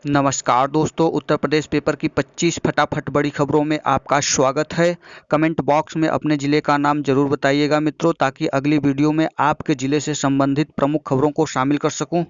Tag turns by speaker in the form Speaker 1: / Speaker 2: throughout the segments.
Speaker 1: नमस्कार दोस्तों, उत्तर प्रदेश पेपर की 25 फटाफट बड़ी खबरों में आपका स्वागत है। कमेंट बॉक्स में अपने ज़िले का नाम जरूर बताइएगा मित्रों, ताकि अगली वीडियो में आपके ज़िले से संबंधित प्रमुख खबरों को शामिल कर सकूं।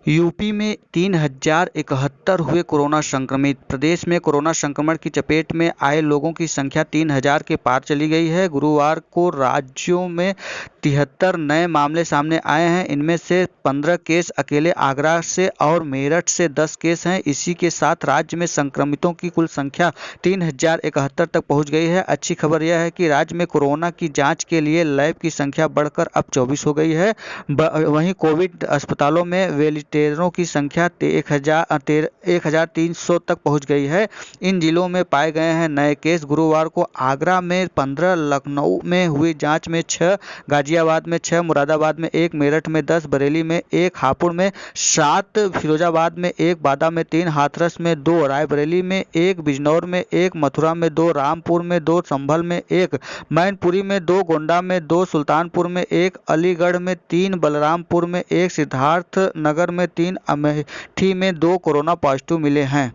Speaker 1: यूपी में 3071 हुए कोरोना संक्रमित। प्रदेश में कोरोना संक्रमण की चपेट में आए लोगों की संख्या 3000 के पार चली गई है। गुरुवार को राज्यों में 73 नए मामले सामने आए हैं। इनमें से 15 केस अकेले आगरा से और मेरठ से 10 केस हैं। इसी के साथ राज्य में संक्रमितों की कुल संख्या 3071 तक पहुंच गई है। अच्छी खबर यह है कि राज्य में कोरोना की जांच के लिए लैब की संख्या बढ़कर अब 24 हो गई है। वहीं कोविड अस्पतालों में वेंटिलेटरों की संख्या 1300 तक पहुंच गई है। इन जिलों में पाए गए हैं नए केस। गुरुवार को आगरा में 15, लखनऊ में हुई जांच में 6, गाजियाबाद में 6, मुरादाबाद में 1, मेरठ में 10, बरेली में 1, हापुड़ में 7, फिरोजाबाद में 1, बांदा में 3, हाथरस में 2, रायबरेली में 1, बिजनौर में 1, मथुरा में 2, रामपुर में 2, संभल में 1, मैनपुरी में 2, गोंडा में 2, सुल्तानपुर में 1, अलीगढ़ में 3, बलरामपुर में 1, सिद्धार्थ नगर में 3, अमेठी में 2 कोरोना पॉजिटिव मिले हैं।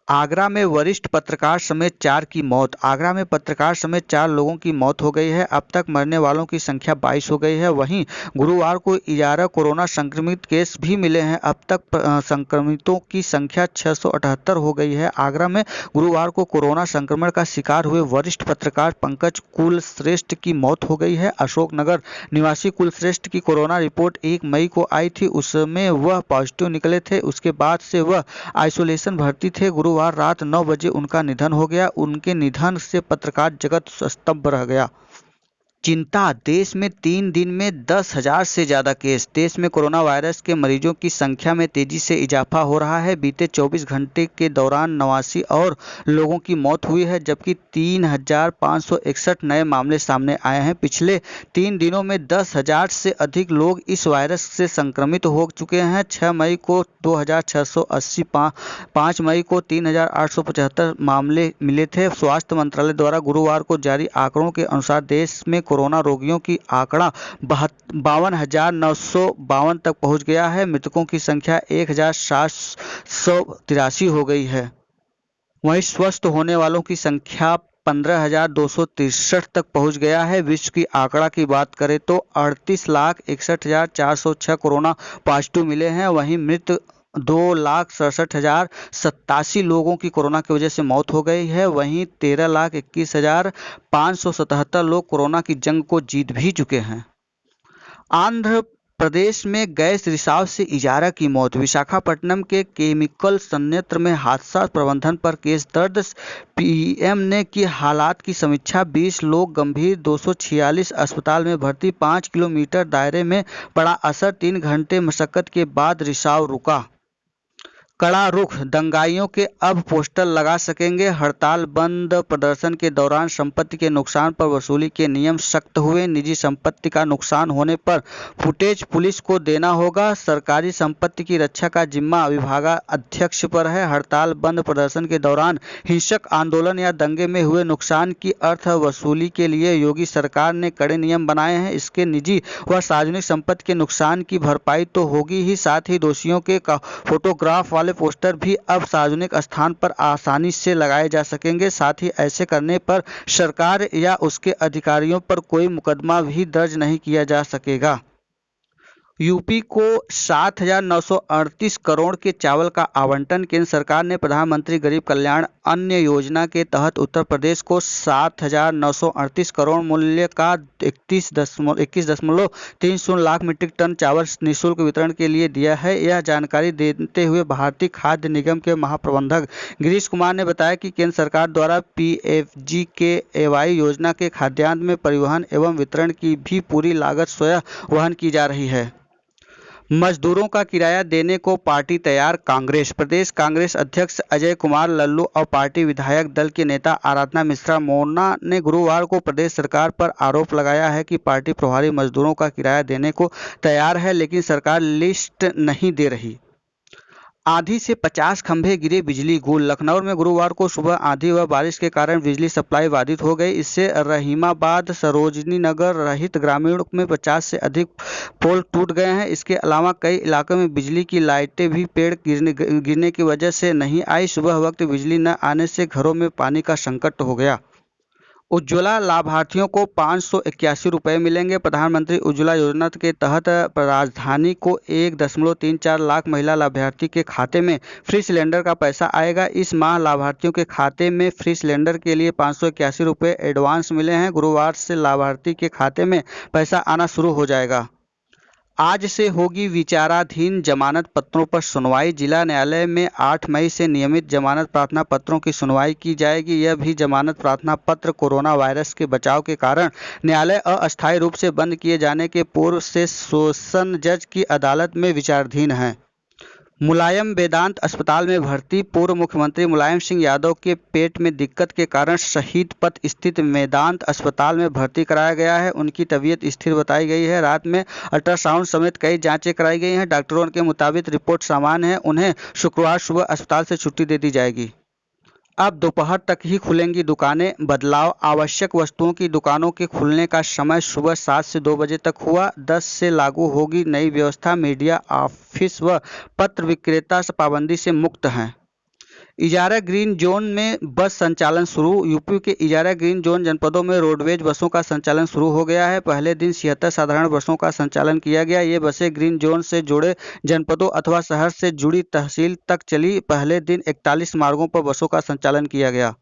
Speaker 1: आगरा में वरिष्ठ पत्रकार समेत 4 की मौत। आगरा में पत्रकार समेत 4 लोगों की मौत हो गई है। अब तक मरने वालों की संख्या 22 हो गई है। वहीं गुरुवार को 11 कोरोना संक्रमित केस भी मिले हैं। अब तक संक्रमितों की संख्या 678 हो गई है। आगरा में गुरुवार को कोरोना संक्रमण का शिकार हुए वरिष्ठ पत्रकार पंकज कुलश्रेष्ठ की मौत हो गई है। अशोकनगर निवासी कुलश्रेष्ठ की कोरोना रिपोर्ट 1 मई को आई थी। उसमें वह पॉजिटिव निकले थे। उसके बाद से वह आइसोलेशन भर्ती थे। गुरुवार रात 9 बजे उनका निधन हो गया। उनके निधन से पत्रकार जगत स्तब्ध रह गया। चिंता, देश में 3 दिन में 10,000 से ज़्यादा केस। देश में कोरोना वायरस के मरीजों की संख्या में तेजी से इजाफा हो रहा है। बीते 24 घंटे के दौरान 89 और लोगों की मौत हुई है, जबकि 3561 नए मामले सामने आए हैं। पिछले 3 दिनों में 10,000 से अधिक लोग इस वायरस से संक्रमित हो चुके हैं। 6 मई को 2680, 5 मई को 3875 मामले मिले थे। स्वास्थ्य मंत्रालय द्वारा गुरुवार को जारी आंकड़ों के अनुसार देश में कोरोना रोगियों की आंकड़ा 52,952 तक पहुंच गया है। मृतकों की संख्या 1,783 हो गई है। वहीं स्वस्थ होने वालों की संख्या 15,263 तक पहुंच गया है। विश्व की आंकड़ा की बात करें तो 38,61,406 कोरोना पॉजिटिव मिले हैं। वहीं मृत 2,67,087 लोगों की कोरोना की वजह से मौत हो गई है। वहीं 13,21,577 लोग कोरोना की जंग को जीत भी चुके हैं। आंध्र प्रदेश में गैस रिसाव से इजारा की मौत। विशाखापट्टनम के केमिकल संयंत्र में हादसा प्रबंधन पर केस दर्ज। पीएम ने की हालात की समीक्षा। 20 लोग गंभीर, 246 अस्पताल में भर्ती। 5 किलोमीटर दायरे में पड़ा असर। 3 घंटे मशक्कत के बाद रिसाव रुका। कड़ा रुख, दंगाइयों के अब पोस्टर लगा सकेंगे। हड़ताल बंद प्रदर्शन के दौरान संपत्ति के नुकसान पर वसूली के नियम सख्त हुए। निजी संपत्ति का नुकसान होने पर फुटेज पुलिस को देना होगा। सरकारी संपत्ति की रक्षा का जिम्मा विभागाध्यक्ष पर है। हड़ताल बंद प्रदर्शन के दौरान हिंसक आंदोलन या दंगे में हुए नुकसान की अर्थ वसूली के लिए योगी सरकार ने कड़े नियम बनाए हैं। इसके निजी व सार्वजनिक संपत्ति के नुकसान की भरपाई तो होगी ही, साथ ही दोषियों के फोटोग्राफ वाले पोस्टर भी अब सार्वजनिक स्थान पर आसानी से लगाए जा सकेंगे। साथ ही ऐसे करने पर सरकार या उसके अधिकारियों पर कोई मुकदमा भी दर्ज नहीं किया जा सकेगा। यूपी को 7,938 करोड़ के चावल का आवंटन। केंद्र सरकार ने प्रधानमंत्री गरीब कल्याण अन्न योजना के तहत उत्तर प्रदेश को 7,938 करोड़ मूल्य का 21.30 लाख मीट्रिक टन चावल निःशुल्क वितरण के लिए दिया है। यह जानकारी देते हुए भारतीय खाद्य निगम के महाप्रबंधक गिरीश कुमार ने बताया कि केंद्र सरकार द्वारा PFGKY योजना के खाद्यान्न में परिवहन एवं वितरण की भी पूरी लागत स्वयं वहन की जा रही है। मजदूरों का किराया देने को पार्टी तैयार। कांग्रेस प्रदेश कांग्रेस अध्यक्ष अजय कुमार लल्लू और पार्टी विधायक दल की नेता आराधना मिश्रा मोना ने गुरुवार को प्रदेश सरकार पर आरोप लगाया है कि पार्टी प्रभारी मजदूरों का किराया देने को तैयार है, लेकिन सरकार लिस्ट नहीं दे रही। आंधी से 50 खंभे गिरे, बिजली गुल। लखनऊ में गुरुवार को सुबह आंधी व बारिश के कारण बिजली सप्लाई बाधित हो गई। इससे रहीमाबाद, सरोजनी नगर रहित ग्रामीण में 50 से अधिक पोल टूट गए हैं। इसके अलावा कई इलाकों में बिजली की लाइटें भी पेड़ गिरने की वजह से नहीं आई। सुबह वक्त बिजली न आने से घरों में पानी का संकट हो गया। उज्ज्वला लाभार्थियों को 581 रुपये मिलेंगे। प्रधानमंत्री उज्ज्वला योजना के तहत राजधानी को 1.34 लाख महिला लाभार्थी के खाते में फ्री सिलेंडर का पैसा आएगा। इस माह लाभार्थियों के खाते में फ्री सिलेंडर के लिए 581 रुपये एडवांस मिले हैं। गुरुवार से लाभार्थी के खाते में पैसा आना शुरू हो जाएगा। आज से होगी विचाराधीन जमानत पत्रों पर सुनवाई। जिला न्यायालय में 8 मई से नियमित जमानत प्रार्थना पत्रों की सुनवाई की जाएगी। यह भी जमानत प्रार्थना पत्र कोरोना वायरस के बचाव के कारण न्यायालय अस्थायी रूप से बंद किए जाने के पूर्व से सेशन जज की अदालत में विचाराधीन है। मुलायम वेदांत अस्पताल में भर्ती। पूर्व मुख्यमंत्री मुलायम सिंह यादव के पेट में दिक्कत के कारण शहीद पथ स्थित वेदांत अस्पताल में भर्ती कराया गया है। उनकी तबीयत स्थिर बताई गई है। रात में अल्ट्रासाउंड समेत कई जांचें कराई गई हैं। डॉक्टरों के मुताबिक रिपोर्ट सामान्य है। उन्हें शुक्रवार सुबह अस्पताल से छुट्टी दे दी जाएगी। अब दोपहर तक ही खुलेंगी दुकानें। बदलाव। आवश्यक वस्तुओं की दुकानों के खुलने का समय सुबह 7 से 2 बजे तक हुआ। 10 से लागू होगी नई व्यवस्था। मीडिया, ऑफिस व पत्र विक्रेता पाबंदी से मुक्त हैं। इजारा ग्रीन जोन में बस संचालन शुरू। यूपी के इजारा ग्रीन जोन जनपदों में रोडवेज बसों का संचालन शुरू हो गया है। पहले दिन 76 साधारण बसों का संचालन किया गया। ये बसें ग्रीन जोन से जुड़े जनपदों अथवा शहर से जुड़ी तहसील तक चली। पहले दिन 41 मार्गों पर बसों का संचालन किया गया।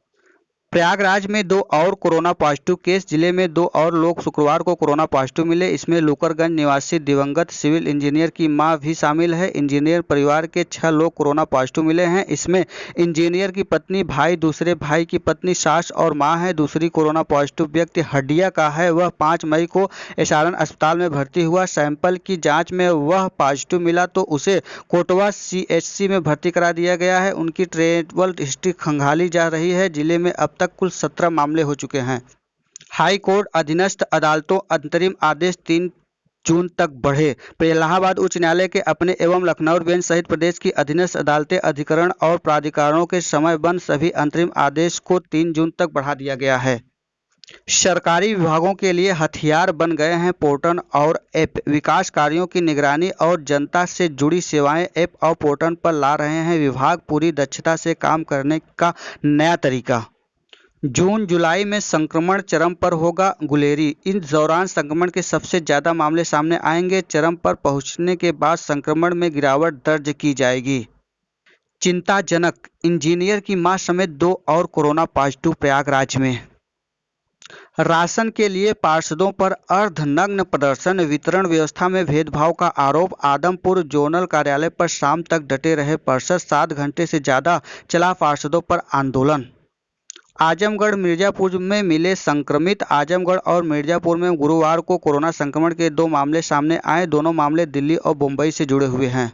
Speaker 1: प्रयागराज में 2 और कोरोना पॉजिटिव केस। जिले में 2 और लोग शुक्रवार को कोरोना पॉजिटिव मिले। इसमें लुकरगंज निवासी दिवंगत सिविल इंजीनियर की मां भी शामिल है। इंजीनियर परिवार के 6 लोग कोरोना पॉजिटिव मिले हैं। इसमें इंजीनियर की पत्नी, भाई, दूसरे भाई की पत्नी, सास और मां है। दूसरी कोरोना पॉजिटिव व्यक्ति हड्डिया का है। वह 5 मई को एसआरएन अस्पताल में भर्ती हुआ। सैंपल की जाँच में वह पॉजिटिव मिला तो उसे कोटवा CHC में भर्ती करा दिया गया है। उनकी ट्रेवल हिस्ट्री खंगाली जा रही है। जिले में अब तक कुल 17 मामले हो चुके हैं। हाई कोर्ट अधीनस्थ अदालतों अंतरिम आदेश 3 जून तक बढ़े। इलाहाबाद उच्च न्यायालय के अपने एवं लखनऊ बेंच सहित प्रदेश की अधीनस्थ अदालतें, अधिकरण और प्राधिकरणों के समय बंद सभी अंतरिम आदेश को 3 जून तक बढ़ा दिया गया है। सरकारी विभागों के लिए हथियार बन गए हैं पोर्टल और ऐप। विकास कार्यों की निगरानी और जनता से जुड़ी सेवाएं ऐप और पोर्टल पर ला रहे हैं विभाग। पूरी दक्षता से काम करने का नया तरीका। जून जुलाई में संक्रमण चरम पर होगा। गुलेरी। इस दौरान संक्रमण के सबसे ज्यादा मामले सामने आएंगे। चरम पर पहुंचने के बाद संक्रमण में गिरावट दर्ज की जाएगी। चिंताजनक। इंजीनियर की मां समेत 2 और कोरोना पॉजिटिव प्रयागराज में। राशन के लिए पार्षदों पर अर्धनग्न प्रदर्शन। वितरण व्यवस्था में भेदभाव का आरोप। आदमपुर जोनल कार्यालय पर शाम तक डटे रहे पार्षद। 7 घंटे से ज्यादा चला पार्षदों पर आंदोलन। आजमगढ़ मिर्जापुर में मिले संक्रमित। आजमगढ़ और मिर्जापुर में गुरुवार को कोरोना संक्रमण के 2 मामले सामने आए। दोनों मामले दिल्ली और मुंबई से जुड़े हुए हैं।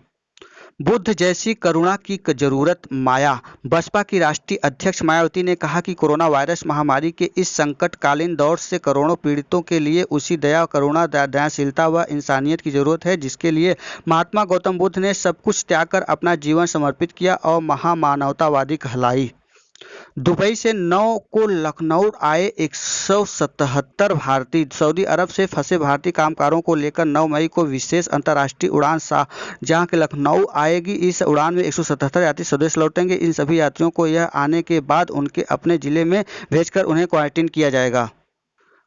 Speaker 1: बुद्ध जैसी करुणा की जरूरत। माया। बसपा की राष्ट्रीय अध्यक्ष मायावती ने कहा कि कोरोना वायरस महामारी के इस संकटकालीन दौर से करोड़ों पीड़ितों के लिए उसी दया, करुणा, दयाशीलता व इंसानियत की जरूरत है जिसके लिए महात्मा गौतम बुद्ध ने सब कुछ त्याग कर अपना जीवन समर्पित किया और महामानवतावादी कहलाई। दुबई से 9 को लखनऊ आए 177 भारतीय। सऊदी अरब से फंसे भारतीय कामगारों को लेकर 9 मई को विशेष अंतर्राष्ट्रीय उड़ान जहां के लखनऊ आएगी। इस उड़ान में 177 यात्री स्वदेश लौटेंगे। इन सभी यात्रियों को यह आने के बाद उनके अपने जिले में भेजकर उन्हें क्वारंटीन किया जाएगा।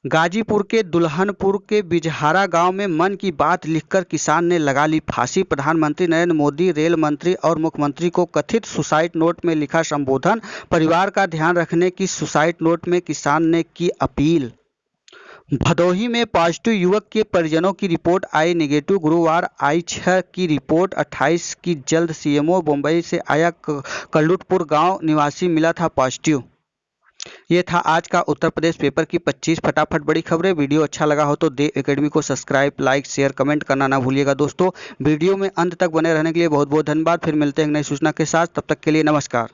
Speaker 1: गाजीपुर के दुल्हनपुर के बिजहारा गांव में मन की बात लिखकर किसान ने लगा ली फांसी। प्रधानमंत्री नरेंद्र मोदी, रेल मंत्री और मुख्यमंत्री को कथित सुसाइड नोट में लिखा संबोधन। परिवार का ध्यान रखने की सुसाइड नोट में किसान ने की अपील। भदोही में पॉजिटिव युवक के परिजनों की रिपोर्ट आई नेगेटिव। गुरुवार आई 6 की रिपोर्ट। 28 की जल्द सीएमओ। मुंबई से आया कल्लुटपुर गांव निवासी मिला था पॉजिटिव। ये था आज का उत्तर प्रदेश पेपर की 25 फटाफट बड़ी खबरें। वीडियो अच्छा लगा हो तो देव एकेडमी को सब्सक्राइब, लाइक, शेयर, कमेंट करना ना भूलिएगा दोस्तों। वीडियो में अंत तक बने रहने के लिए बहुत बहुत धन्यवाद। फिर मिलते हैं नई सूचना के साथ। तब तक के लिए नमस्कार।